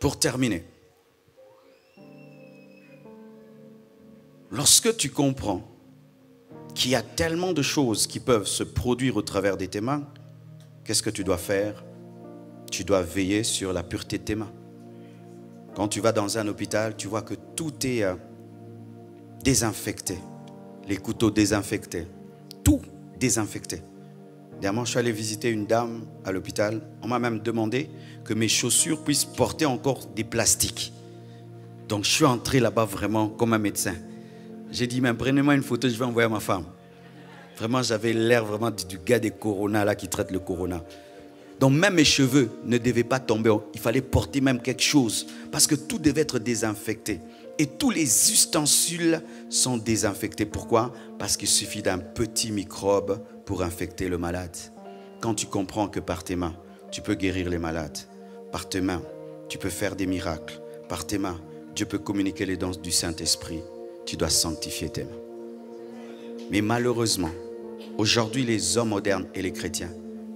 Pour terminer, lorsque tu comprends qu'il y a tellement de choses qui peuvent se produire au travers de tes mains, qu'est-ce que tu dois faire? Tu dois veiller sur la pureté de tes mains. Quand tu vas dans un hôpital, tu vois que tout est désinfecté. Les couteaux désinfectés. Tout désinfecté. Dernièrement, je suis allé visiter une dame à l'hôpital. On m'a même demandé que mes chaussures puissent porter encore des plastiques. Donc, je suis entré là-bas vraiment comme un médecin. J'ai dit, mais prenez-moi une photo, je vais envoyer à ma femme. Vraiment, j'avais l'air vraiment du gars des Corona là qui traite le Corona. Donc même mes cheveux ne devaient pas tomber. Il fallait porter même quelque chose. Parce que tout devait être désinfecté. Et tous les ustensiles sont désinfectés. Pourquoi? Parce qu'il suffit d'un petit microbe pour infecter le malade. Quand tu comprends que par tes mains, tu peux guérir les malades. Par tes mains, tu peux faire des miracles. Par tes mains, Dieu peut communiquer les dons du Saint-Esprit. Tu dois sanctifier tes mains. Mais malheureusement, aujourd'hui, les hommes modernes et les chrétiens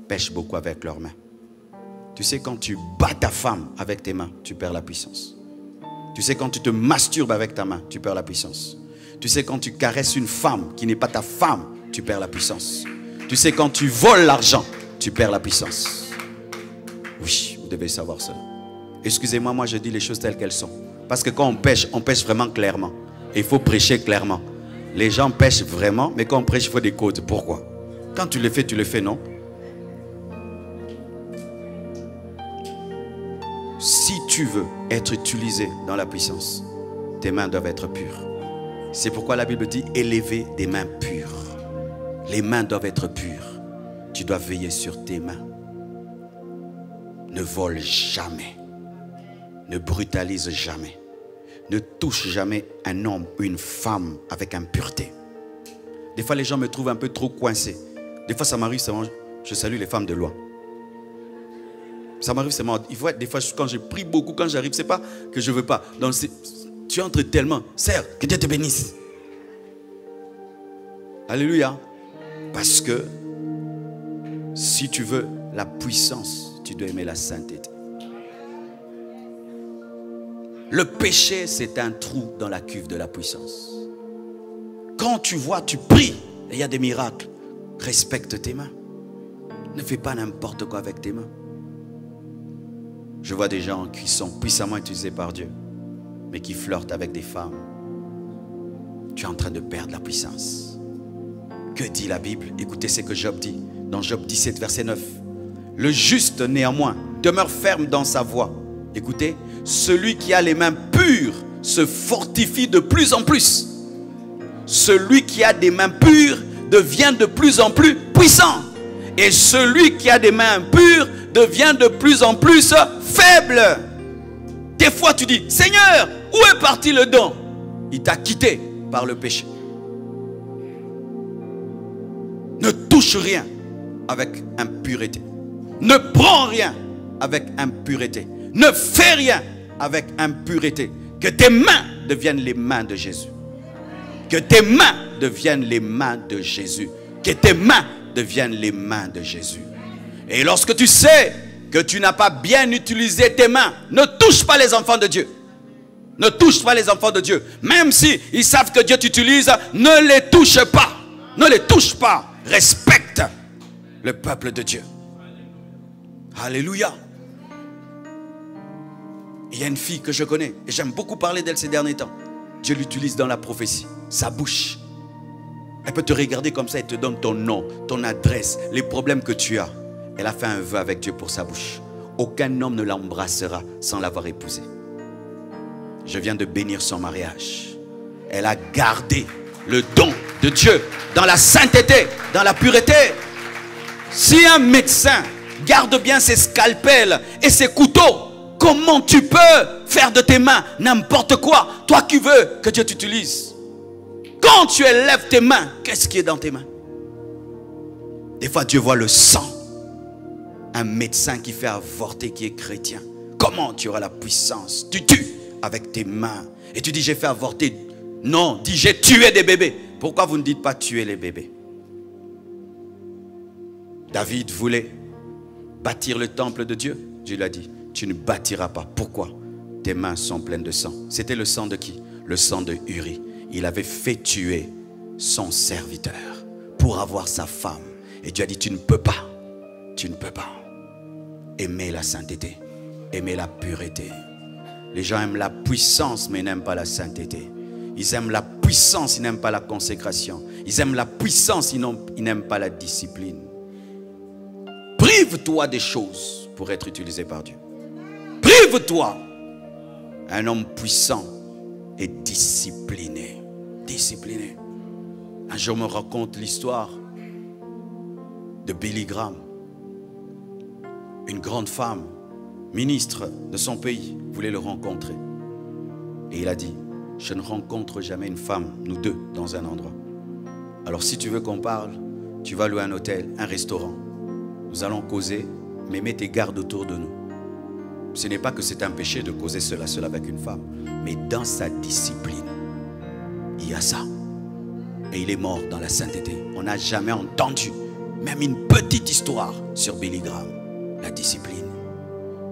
pêchent beaucoup avec leurs mains. Tu sais, quand tu bats ta femme avec tes mains, tu perds la puissance. Tu sais, quand tu te masturbes avec ta main, tu perds la puissance. Tu sais, quand tu caresses une femme qui n'est pas ta femme, tu perds la puissance. Tu sais, quand tu voles l'argent, tu perds la puissance. Oui, vous devez savoir cela. Excusez-moi, moi je dis les choses telles qu'elles sont. Parce que quand on pêche vraiment clairement. Et il faut prêcher clairement. Les gens pêchent vraiment, mais quand on prêche, il faut des codes. Pourquoi? Quand tu le fais, non? Si tu veux être utilisé dans la puissance, tes mains doivent être pures. C'est pourquoi la Bible dit élever des mains pures. Les mains doivent être pures. Tu dois veiller sur tes mains. Ne vole jamais. Ne brutalise jamais. Ne touche jamais un homme ou une femme avec impureté. Des fois, les gens me trouvent un peu trop coincé. Des fois, ça m'arrive, je salue les femmes de loi. Ça m'arrive, c'est marrant. Des fois, quand je prie beaucoup, quand j'arrive, c'est pas que je veux pas. Donc, tu entres tellement. Sœur, que Dieu te bénisse. Alléluia. Parce que si tu veux la puissance, tu dois aimer la sainteté. Le péché, c'est un trou dans la cuve de la puissance. Quand tu vois, tu pries, et il y a des miracles. Respecte tes mains. Ne fais pas n'importe quoi avec tes mains. Je vois des gens qui sont puissamment utilisés par Dieu, mais qui flirtent avec des femmes. Tu es en train de perdre la puissance. Que dit la Bible? Écoutez ce que Job dit, dans Job 17, verset 9. Le juste, néanmoins, demeure ferme dans sa voie. Écoutez, celui qui a les mains pures se fortifie de plus en plus. Celui qui a des mains pures devient de plus en plus puissant. Et celui qui a des mains impures devient de plus en plus faible. Des fois tu dis, Seigneur, où est parti le don? Il t'a quitté par le péché. Ne touche rien avec impureté. Ne prends rien avec impureté. Ne fais rien avec impureté. Que tes mains deviennent les mains de Jésus. Que tes mains deviennent les mains de Jésus. Que tes mains deviennent les mains de Jésus. Et lorsque tu sais que tu n'as pas bien utilisé tes mains, ne touche pas les enfants de Dieu. Ne touche pas les enfants de Dieu. Même si ils savent que Dieu t'utilise, ne les touche pas. Ne les touche pas. Respecte le peuple de Dieu. Alléluia. Il y a une fille que je connais et j'aime beaucoup parler d'elle ces derniers temps. Dieu l'utilise dans la prophétie. Sa bouche. Elle peut te regarder comme ça et te donne ton nom, ton adresse, les problèmes que tu as. Elle a fait un vœu avec Dieu pour sa bouche. Aucun homme ne l'embrassera sans l'avoir épousée. Je viens de bénir son mariage. Elle a gardé le don de Dieu dans la sainteté, dans la pureté. Si un médecin garde bien ses scalpels et ses couteaux, comment tu peux faire de tes mains n'importe quoi? Toi qui veux que Dieu t'utilise. Quand tu élèves tes mains, qu'est-ce qui est dans tes mains? Des fois Dieu voit le sang. Un médecin qui fait avorter, qui est chrétien. Comment tu auras la puissance? Tu tues avec tes mains. Et tu dis j'ai fait avorter. Non, dis j'ai tué des bébés. Pourquoi vous ne dites pas tuer les bébés? David voulait bâtir le temple de Dieu. Dieu lui a dit, tu ne bâtiras pas. Pourquoi? tes mains sont pleines de sang. C'était le sang de qui? Le sang de Uri. Il avait fait tuer son serviteur pour avoir sa femme. Et Dieu a dit, tu ne peux pas aimer la sainteté, aimer la pureté. Les gens aiment la puissance, mais ils n'aiment pas la sainteté. Ils aiment la puissance, ils n'aiment pas la consécration. Ils aiment la puissance, ils n'aiment pas la discipline. Prive-toi des choses pour être utilisé par Dieu. Prive-toi. Un homme puissant et discipliné. Discipliné. Un jour, on me raconte l'histoire de Billy Graham. Une grande femme, ministre de son pays, voulait le rencontrer. Et il a dit, je ne rencontre jamais une femme, nous deux, dans un endroit. Alors si tu veux qu'on parle, tu vas louer un hôtel, un restaurant. Nous allons causer, mais mets tes gardes autour de nous. Ce n'est pas que c'est un péché de causer cela seul avec une femme, mais dans sa discipline, il y a ça. Et il est mort dans la sainteté. On n'a jamais entendu même une petite histoire sur Billy Graham. La discipline.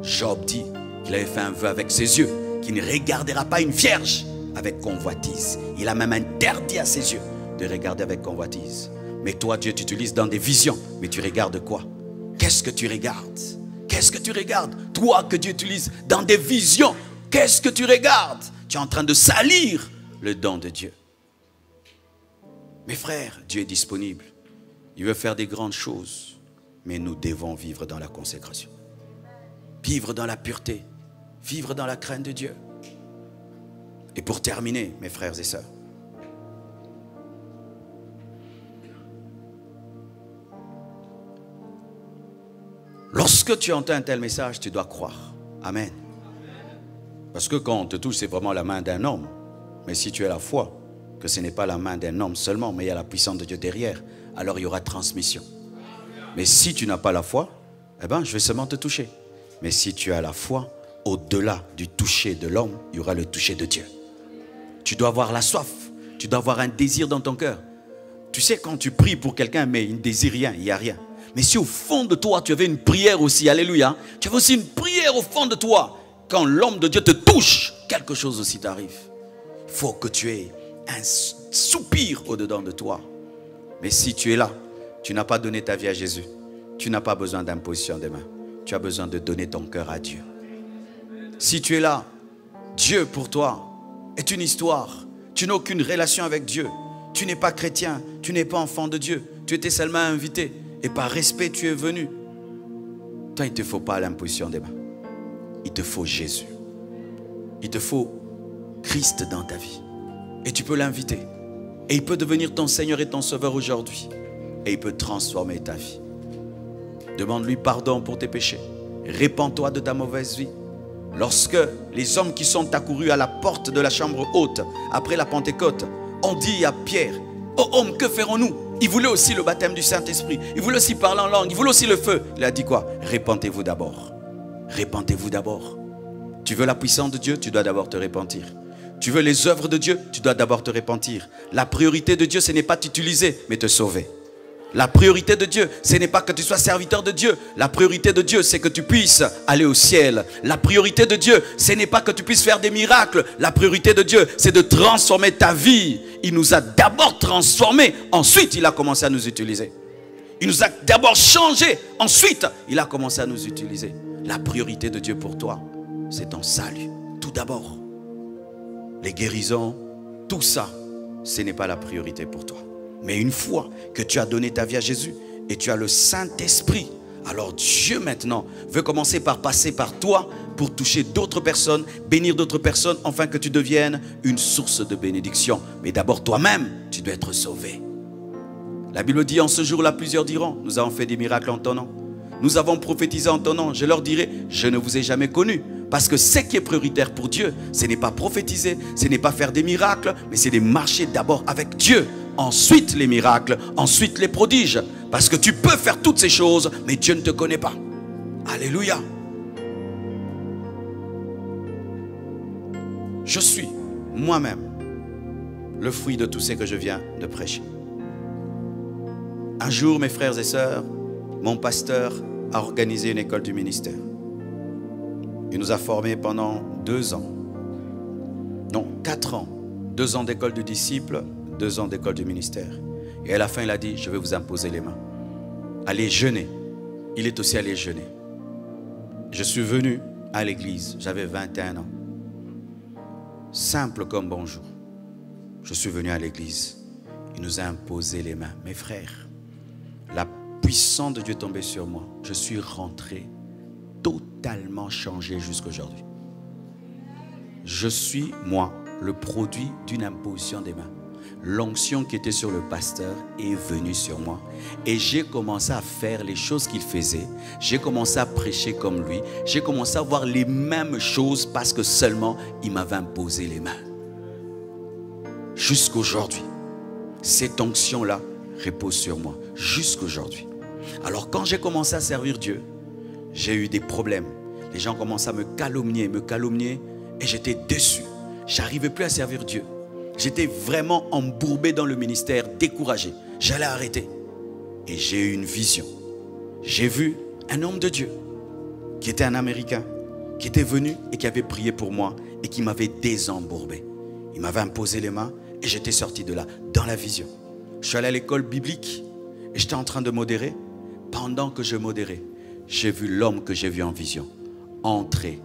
Job dit qu'il avait fait un vœu avec ses yeux, qu'il ne regardera pas une vierge avec convoitise. Il a même interdit à ses yeux de regarder avec convoitise. Mais toi, Dieu t'utilise dans des visions. Mais tu regardes quoi? Qu'est-ce que tu regardes? Qu'est-ce que tu regardes? Toi que Dieu utilise dans des visions, qu'est-ce que tu regardes? Tu es en train de salir le don de Dieu. Mes frères, Dieu est disponible. Il veut faire des grandes choses. Mais nous devons vivre dans la consécration. Vivre dans la pureté. Vivre dans la crainte de Dieu. Et pour terminer, mes frères et sœurs, lorsque tu entends un tel message, tu dois croire. Amen. Parce que quand on te touche, c'est vraiment la main d'un homme. Mais si tu as la foi, que ce n'est pas la main d'un homme seulement, mais il y a la puissance de Dieu derrière, alors il y aura transmission. Mais si tu n'as pas la foi, eh bien, je vais seulement te toucher. Mais si tu as la foi, au-delà du toucher de l'homme, il y aura le toucher de Dieu. Tu dois avoir la soif. Tu dois avoir un désir dans ton cœur. Tu sais, quand tu pries pour quelqu'un, mais il ne désire rien, il n'y a rien. Mais si au fond de toi, tu avais une prière aussi, alléluia, tu avais aussi une prière au fond de toi, quand l'homme de Dieu te touche, quelque chose aussi t'arrive. Il faut que tu aies un soupir au-dedans de toi. Mais si tu es là, tu n'as pas donné ta vie à Jésus, tu n'as pas besoin d'imposition des mains. Tu as besoin de donner ton cœur à Dieu. Si tu es là, Dieu pour toi est une histoire. Tu n'as aucune relation avec Dieu. Tu n'es pas chrétien, tu n'es pas enfant de Dieu. Tu étais seulement invité et par respect tu es venu. Toi, il ne te faut pas l'imposition des mains. Il te faut Jésus. Il te faut Christ dans ta vie. Et tu peux l'inviter. Et il peut devenir ton Seigneur et ton Sauveur aujourd'hui. Et il peut transformer ta vie. Demande-lui pardon pour tes péchés. Répands-toi de ta mauvaise vie. Lorsque les hommes qui sont accourus à la porte de la chambre haute, après la Pentecôte, ont dit à Pierre, « Oh homme, que ferons-nous » Il voulait aussi le baptême du Saint-Esprit. Il voulait aussi parler en langue. Il voulait aussi le feu. Il a dit quoi? Répentez-vous d'abord. Répentez-vous d'abord. Tu veux la puissance de Dieu, tu dois d'abord te repentir. Tu veux les œuvres de Dieu, tu dois d'abord te repentir. La priorité de Dieu, ce n'est pas t'utiliser, mais te sauver. La priorité de Dieu, ce n'est pas que tu sois serviteur de Dieu. La priorité de Dieu, c'est que tu puisses aller au ciel. La priorité de Dieu, ce n'est pas que tu puisses faire des miracles. La priorité de Dieu, c'est de transformer ta vie. Il nous a d'abord transformés. Ensuite, il a commencé à nous utiliser. Il nous a d'abord changés. Ensuite, il a commencé à nous utiliser. La priorité de Dieu pour toi, c'est ton salut. Tout d'abord. Les guérisons, tout ça, ce n'est pas la priorité pour toi. Mais une fois que tu as donné ta vie à Jésus et tu as le Saint-Esprit, alors Dieu maintenant veut commencer par passer par toi pour toucher d'autres personnes, bénir d'autres personnes, afin que tu deviennes une source de bénédiction. Mais d'abord toi-même, tu dois être sauvé. La Bible dit, en ce jour-là, plusieurs diront, nous avons fait des miracles en ton nom. Nous avons prophétisé en ton nom. Je leur dirai, je ne vous ai jamais connus. Parce que ce qui est prioritaire pour Dieu, ce n'est pas prophétiser, ce n'est pas faire des miracles, mais c'est de marcher d'abord avec Dieu. Ensuite les miracles, ensuite les prodiges. Parce que tu peux faire toutes ces choses, mais Dieu ne te connaît pas. Alléluia. Je suis moi-même le fruit de tout ce que je viens de prêcher. Un jour, mes frères et sœurs, mon pasteur a organisé une école du ministère. Il nous a formés pendant 2 ans. Non, 4 ans. 2 ans d'école de disciples, 2 ans d'école du ministère. Et à la fin, il a dit, je vais vous imposer les mains. Allez jeûner. Il est aussi allé jeûner. Je suis venu à l'église, j'avais 21 ans. Simple comme bonjour. Je suis venu à l'église. Il nous a imposé les mains. Mes frères, la puissance de Dieu est tombée sur moi. Je suis rentré totalement changé jusqu'à aujourd'hui. Je suis, moi, le produit d'une imposition des mains. L'onction qui était sur le pasteur est venue sur moi. Et j'ai commencé à faire les choses qu'il faisait. J'ai commencé à prêcher comme lui. J'ai commencé à voir les mêmes choses parce que seulement il m'avait imposé les mains. Jusqu'aujourd'hui, cette onction-là repose sur moi. Jusqu'aujourd'hui. Alors quand j'ai commencé à servir Dieu, j'ai eu des problèmes. Les gens commençaient à me calomnier et j'étais déçu. Je n'arrivais plus à servir Dieu. J'étais vraiment embourbé dans le ministère, découragé. J'allais arrêter. Et j'ai eu une vision. J'ai vu un homme de Dieu qui était un Américain, qui était venu et qui avait prié pour moi et qui m'avait désembourbé. Il m'avait imposé les mains et j'étais sorti de là, dans la vision. Je suis allé à l'école biblique et j'étais en train de modérer. Pendant que je modérais, j'ai vu l'homme que j'ai vu en vision entrer.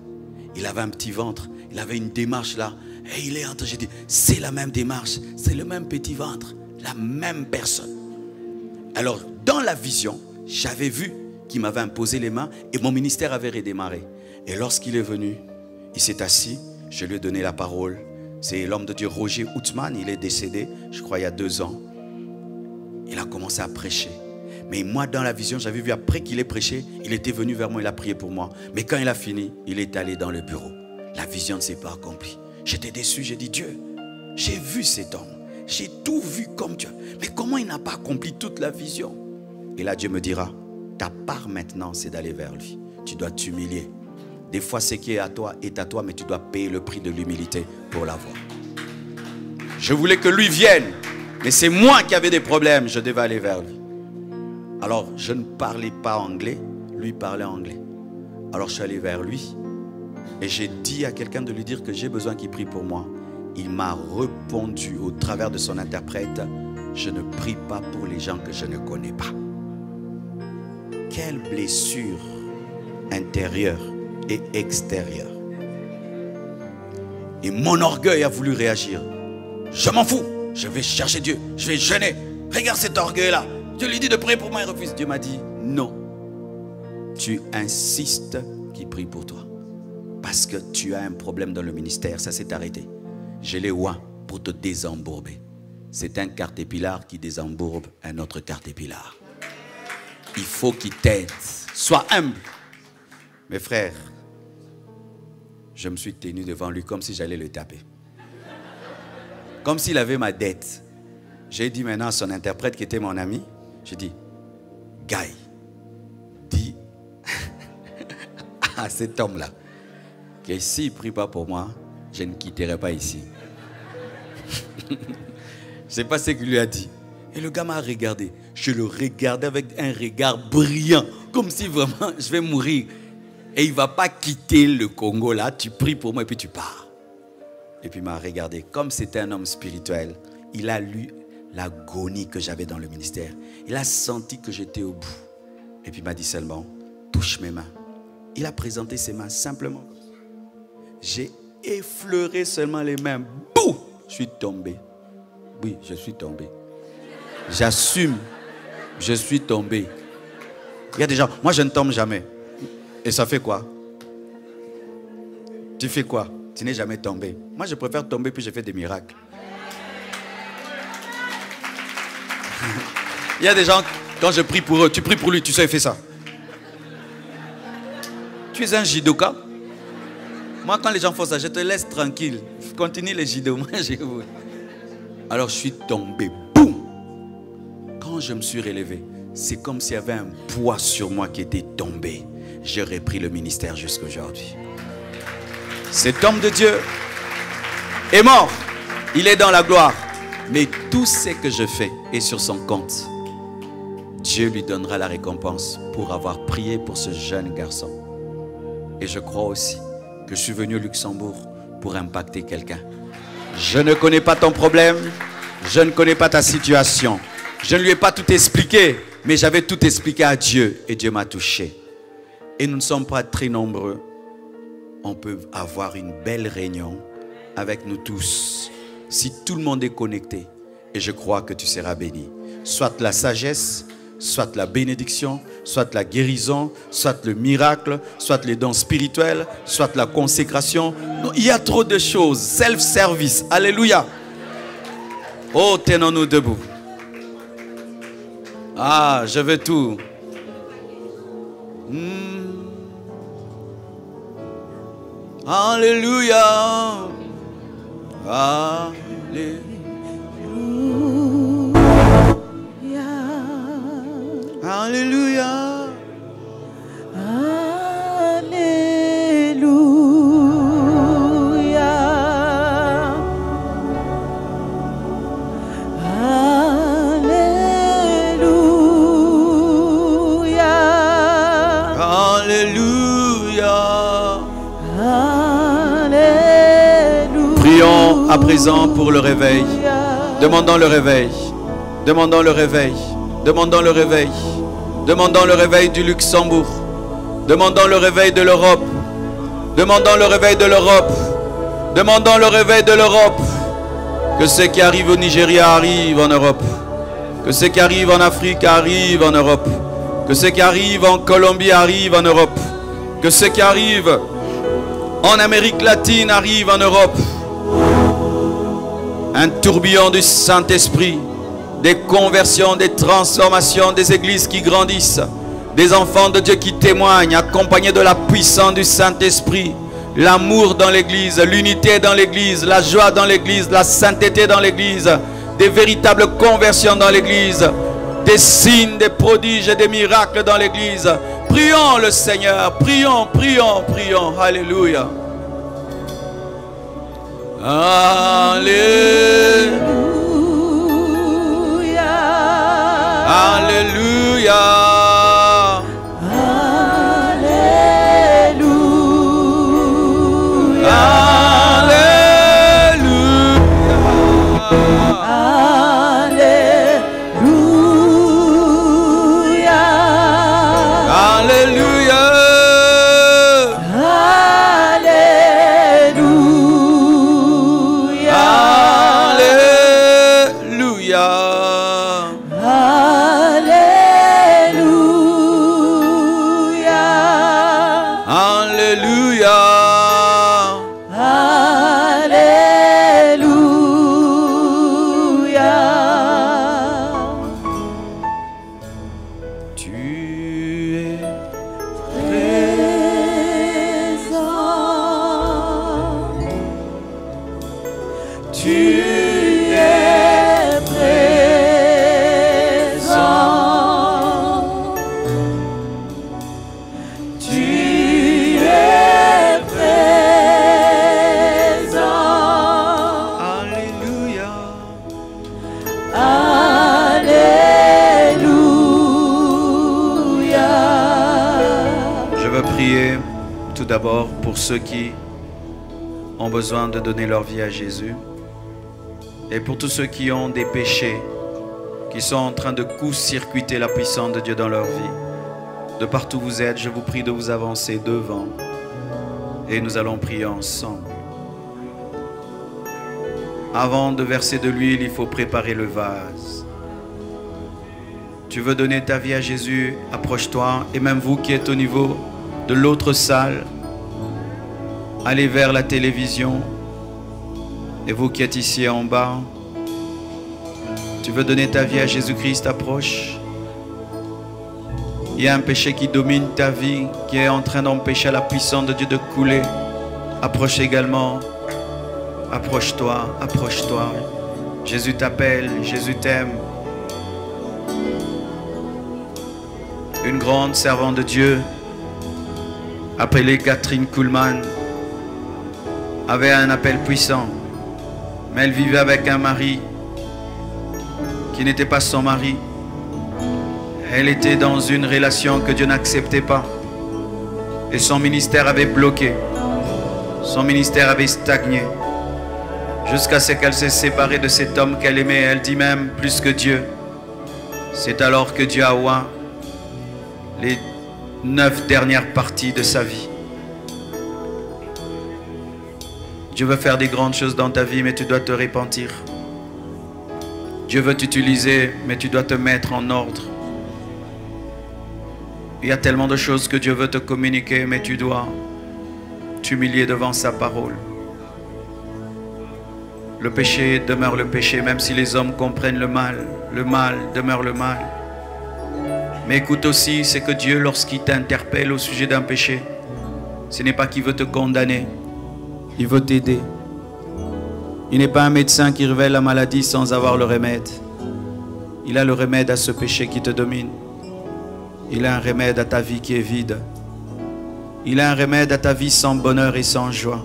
Il avait un petit ventre, il avait une démarche là. Et il est entré, j'ai dit, c'est la même démarche, c'est le même petit ventre, la même personne. Alors, dans la vision, j'avais vu qu'il m'avait imposé les mains et mon ministère avait redémarré. Et lorsqu'il est venu, il s'est assis, je lui ai donné la parole. C'est l'homme de Dieu, Roger Outman, il est décédé, je crois, il y a 2 ans. Il a commencé à prêcher. Mais moi, dans la vision, j'avais vu après qu'il ait prêché, il était venu vers moi, il a prié pour moi. Mais quand il a fini, il est allé dans le bureau. La vision ne s'est pas accomplie. J'étais déçu, j'ai dit, Dieu, j'ai vu cet homme, j'ai tout vu comme Dieu. Mais comment il n'a pas accompli toute la vision? Et là, Dieu me dira, ta part maintenant, c'est d'aller vers lui. Tu dois t'humilier. Des fois, ce qui est à toi, mais tu dois payer le prix de l'humilité pour l'avoir. Je voulais que lui vienne, mais c'est moi qui avais des problèmes, je devais aller vers lui. Alors, je ne parlais pas anglais, lui parlait anglais. Alors, je suis allé vers lui. Et j'ai dit à quelqu'un de lui dire que j'ai besoin qu'il prie pour moi. Il m'a répondu au travers de son interprète, je ne prie pas pour les gens que je ne connais pas. Quelle blessure intérieure et extérieure. Et mon orgueil a voulu réagir. Je m'en fous, je vais chercher Dieu, je vais jeûner. Regarde cet orgueil-là. Je lui dis de prier pour moi, il refuse. Dieu m'a dit, non. Tu insistes qu'il prie pour toi. Parce que tu as un problème dans le ministère, ça s'est arrêté. Je l'ai oint pour te désembourber. C'est un cartépillar qui désembourbe un autre cartépillar. Il faut qu'il t'aide. Sois humble. Mes frères, je me suis tenu devant lui comme si j'allais le taper. Comme s'il avait ma dette. J'ai dit maintenant à son interprète qui était mon ami, j'ai dit, Guy, dis à cet homme-là, que s'il ne prie pas pour moi, je ne quitterai pas ici. Je ne sais pas ce qu'il lui a dit. Et le gars m'a regardé. Je le regardais avec un regard brillant, comme si vraiment je vais mourir. Et il ne va pas quitter le Congo là, tu pries pour moi et puis tu pars. Et puis il m'a regardé. Comme c'était un homme spirituel, il a lu l'agonie que j'avais dans le ministère. Il a senti que j'étais au bout. Et puis il m'a dit seulement, touche mes mains. Il a présenté ses mains simplement. J'ai effleuré seulement les mains. Bouh! Je suis tombé. Oui, je suis tombé. J'assume. Je suis tombé. Il y a des gens, moi je ne tombe jamais. Et ça fait quoi? Tu fais quoi? Tu n'es jamais tombé. Moi je préfère tomber puis je fais des miracles. Il y a des gens, quand je prie pour eux, tu pries pour lui, tu sais, il fait ça. Tu es un judoka. Moi, quand les gens font ça, je te laisse tranquille. Continue les judo. Moi, alors, je suis tombé. Boum! Quand je me suis relevé, c'est comme s'il y avait un poids sur moi qui était tombé. J'ai repris le ministère jusqu'à aujourd'hui. Cet homme de Dieu est mort. Il est dans la gloire. Mais tout ce que je fais est sur son compte. Dieu lui donnera la récompense pour avoir prié pour ce jeune garçon. Et je crois aussi que je suis venu au Luxembourg pour impacter quelqu'un. Je ne connais pas ton problème, je ne connais pas ta situation. Je ne lui ai pas tout expliqué, mais j'avais tout expliqué à Dieu et Dieu m'a touché. Et nous ne sommes pas très nombreux. On peut avoir une belle réunion avec nous tous. Si tout le monde est connecté, et je crois que tu seras béni. Soit la sagesse, soit la bénédiction, soit la guérison, soit le miracle, soit les dons spirituels, soit la consécration. Non, il y a trop de choses. Self-service. Alléluia. Oh, tenons-nous debout. Ah, je veux tout. Alléluia. Alléluia. Alléluia. Prions à présent pour le réveil. Demandons le réveil. Demandons le réveil. Demandons le réveil. Demandons le réveil du Luxembourg. Demandons le réveil de l'Europe. Demandons le réveil de l'Europe. Demandons le réveil de l'Europe. Que ceux qui arrivent au Nigeria arrivent en Europe. Que ceux qui arrivent en Afrique arrivent en Europe. Que ceux qui arrivent en Colombie arrivent en Europe. Que ceux qui arrivent en Amérique latine arrivent en Europe. Un tourbillon du Saint-Esprit. Des conversions, des transformations, des églises qui grandissent. Des enfants de Dieu qui témoignent, accompagnés de la puissance du Saint-Esprit. L'amour dans l'église, l'unité dans l'église, la joie dans l'église, la sainteté dans l'église. Des véritables conversions dans l'église. Des signes, des prodiges et des miracles dans l'église. Prions le Seigneur, prions, prions, prions. Alléluia. Alléluia. Alléluia. D'abord pour ceux qui ont besoin de donner leur vie à Jésus et pour tous ceux qui ont des péchés qui sont en train de court-circuiter la puissance de Dieu dans leur vie. De partout où vous êtes, je vous prie de vous avancer devant et nous allons prier ensemble. Avant de verser de l'huile, il faut préparer le vase. Tu veux donner ta vie à Jésus, approche-toi, et même vous qui êtes au niveau de l'autre salle, allez vers la télévision. Et vous qui êtes ici en bas, tu veux donner ta vie à Jésus-Christ, approche. Il y a un péché qui domine ta vie, qui est en train d'empêcher la puissance de Dieu de couler. Approche également. Approche-toi, approche-toi. Jésus t'appelle, Jésus t'aime. Une grande servante de Dieu, appelée Catherine Kuhlman, avait un appel puissant, mais elle vivait avec un mari qui n'était pas son mari. Elle était dans une relation que Dieu n'acceptait pas et son ministère avait bloqué. Son ministère avait stagné jusqu'à ce qu'elle s'est séparée de cet homme qu'elle aimait. Elle dit même plus que Dieu. C'est alors que Dieu a oint les 9 dernières parties de sa vie. Dieu veut faire des grandes choses dans ta vie, mais tu dois te repentir. Dieu veut t'utiliser, mais tu dois te mettre en ordre. Il y a tellement de choses que Dieu veut te communiquer, mais tu dois t'humilier devant sa parole. Le péché demeure le péché, même si les hommes comprennent le mal demeure le mal. Mais écoute aussi, c'est que Dieu, lorsqu'il t'interpelle au sujet d'un péché, ce n'est pas qu'il veut te condamner, il veut t'aider. Il n'est pas un médecin qui révèle la maladie sans avoir le remède. Il a le remède à ce péché qui te domine. Il a un remède à ta vie qui est vide. Il a un remède à ta vie sans bonheur et sans joie.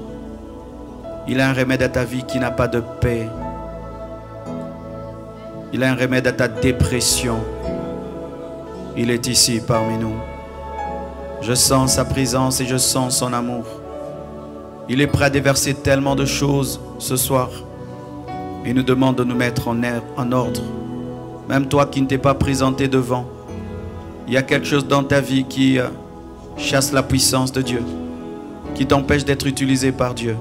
Il a un remède à ta vie qui n'a pas de paix. Il a un remède à ta dépression. Il est ici parmi nous. Je sens sa présence et je sens son amour. Il est prêt à déverser tellement de choses ce soir. Il nous demande de nous mettre en ordre. Même toi qui ne t'es pas présenté devant, il y a quelque chose dans ta vie qui chasse la puissance de Dieu, qui t'empêche d'être utilisé par Dieu.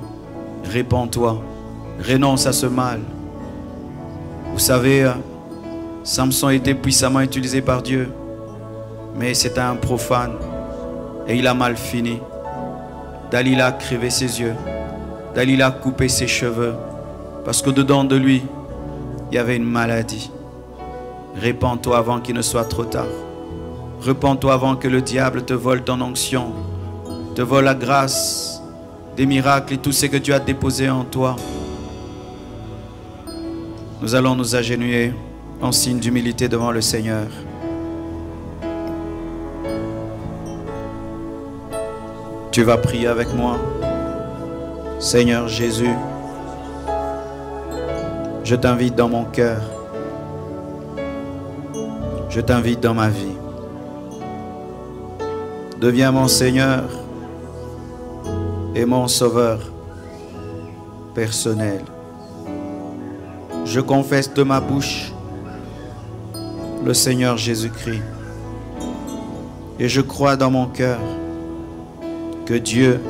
Répands-toi, renonce à ce mal. Vous savez, Samson était puissamment utilisé par Dieu, mais c'était un profane et il a mal fini. Dalila a crevé ses yeux, Dalila a coupé ses cheveux, parce que dedans de lui, il y avait une maladie. Répands-toi avant qu'il ne soit trop tard. Repens-toi avant que le diable te vole ton onction, te vole la grâce, des miracles et tout ce que Dieu a déposé en toi. Nous allons nous agenouiller en signe d'humilité devant le Seigneur. Tu vas prier avec moi. Seigneur Jésus, je t'invite dans mon cœur. Je t'invite dans ma vie. Deviens mon Seigneur et mon Sauveur personnel. Je confesse de ma bouche le Seigneur Jésus-Christ et je crois dans mon cœur que Dieu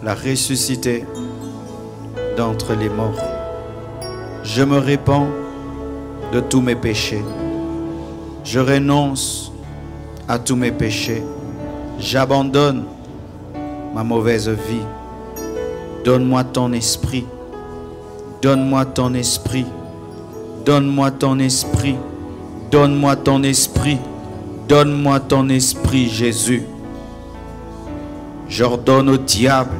l'a ressuscité d'entre les morts. Je me répands de tous mes péchés. Je renonce à tous mes péchés. J'abandonne ma mauvaise vie. Donne-moi ton esprit. Donne-moi ton esprit. Donne-moi ton esprit. Donne-moi ton esprit. Donne-moi ton esprit, Jésus. J'ordonne au diable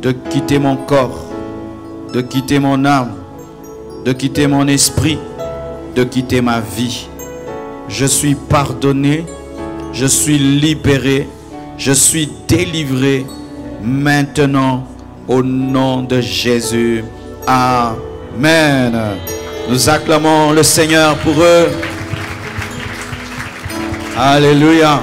de quitter mon corps, de quitter mon âme, de quitter mon esprit, de quitter ma vie. Je suis pardonné, je suis libéré, je suis délivré maintenant au nom de Jésus. Amen. Nous acclamons le Seigneur pour eux. Alléluia.